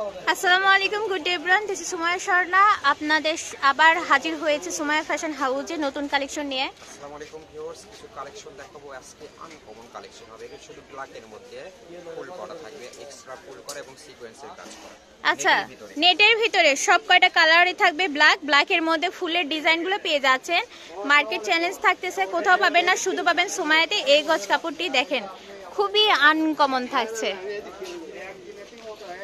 আসসালামু আলাইকুম, good day everyone, this is Sumaiya Swarna. আপনাদের আবার হাজির হয়েছে সুমাইয়া ফ্যাশন হাউসে নতুন কালেকশন নিয়ে। আসসালামু আলাইকুম ভিউয়ার্স, কিছু কালেকশন দেখাবো আজকে। আনকমন কালেকশন হবে, এটা শুধু ব্ল্যাকের মধ্যে ফুল করা থাকবে, এক্সট্রা ফুল করা এবং সিকোয়েন্সের কাজ করা। আচ্ছা, নেটের ভিতরে সব কয়টা কালারই থাকবে ব্ল্যাকের মধ্যে ফুলের ডিজাইনগুলো পেয়ে যাচ্ছেন। মার্কেট চ্যালেঞ্জ থাকতেছে, কোথাও পাবেন না, শুধু পাবেন সুমাইয়াতে। এই গজ কাপড়টি দেখেন, খুবই আনকমন থাকছে।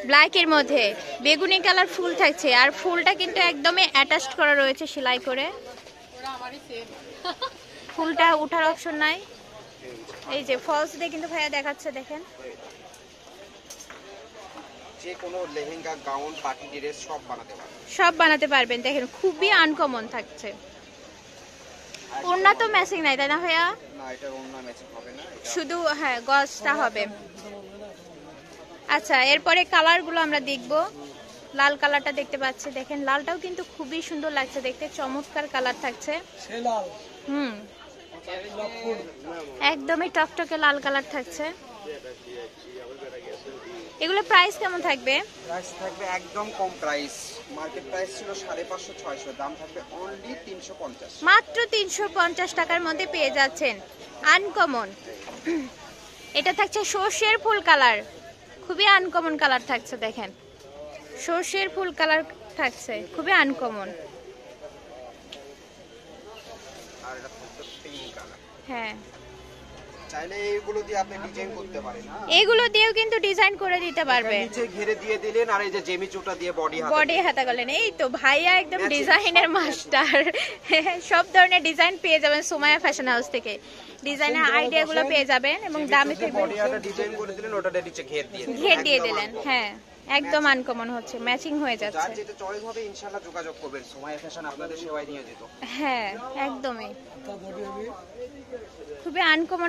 ব্ল্যাকের মধ্যে বেগুনি কালার ফুল থাকছে, আর ফুলটা কিন্তু একদমই অ্যাটাচড করা রয়েছে সেলাই করে। ফুলটা উঠার অপশন নাই। এই যে ফলস দিয়ে কিন্তু ভাইয়া দেখাচ্ছে, দেখেন। যে কোনো লেহেঙ্গা, গাউন, পার্টি ড্রেস সব বানাতে পারবেন। দেখেন খুবই আনকমন থাকছে। ওড়না তো ম্যাচিং নাই, তাই না ভাইয়া? না, এটা ওড়না ম্যাচিং হবে না, শুধু হ্যাঁ গজটা হবে। আচ্ছা, এরপরে কালারগুলো আমরা দেখব। লাল কালারটা দেখতে পাচ্ছি, দেখেন লালটাও কিন্তু খুবই সুন্দর লাগছে দেখতে, চমৎকার কালার থাকছে। একদমই টকটকে লাল কালার থাকছে। এগুলো প্রাইস কেমন থাকবে? প্রাইস থাকবে একদম কম প্রাইস। মার্কেট প্রাইস ছিল 550-600, দাম থাকবে অনলি 350। মাত্র 350 টাকার মধ্যে পেয়ে যাচ্ছেন আনকমন। এটা থাকছে সর্ষের ফুল কালার, খুবই আনকমন কালার থাকছে। দেখেন সর্ষের ফুল কালার থাকছে, খুবই আনকমন। আর এটা থাকবে পিঙ্ক কালার। হ্যাঁ, চাইলে এগুলো দিয়ে আপনি ডিজাইন করতে পারেন। এগুলো দিয়েও কিন্তু ডিজাইন করে দিতে পারবে। নিচে ঘিরে দিয়ে দিলেন, আর এই যে জেমিচুটা দিয়ে বডি হাতা গলেন। এই তো ভাইয়া একদম ডিজাইনের মাস্টার। সব ধরনের ডিজাইন পেয়ে যাবেন সুমাইয়া ফ্যাশন হাউস থেকে। ডিজাইনের আইডিয়াগুলো পেয়ে যাবেন এবং দামে বডি হাতা ডিজাইন করে দিলেন, ওটাতে নিচে ঘের দিয়ে দিলেন। হ্যাঁ, একদম আনকমন হচ্ছে, ম্যাচিং হয়ে যাচ্ছে। যার যেটা চয়েস হবে ইনশাআল্লাহ যোগাযোগ করবেন, সুমাইয়া ফ্যাশন আপনাদের সেবায় নিয়ে যেত। হ্যাঁ, একদমই খুবই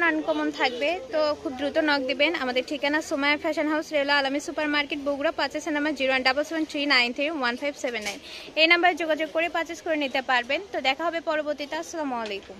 আনকমন থাকবে। তো খুব দ্রুত নক দিবেন। আমাদের ঠিকানা সুমাইয়া ফ্যাশন হাউস, রেলা আলামী super market, Bogura. Purchase number 0177393159। এই নাম্বারে যোগাযোগ করে পারচেস করে নিতে পারবেন। তো দেখা হবে পরবর্তীতে। আসসালামু আলাইকুম।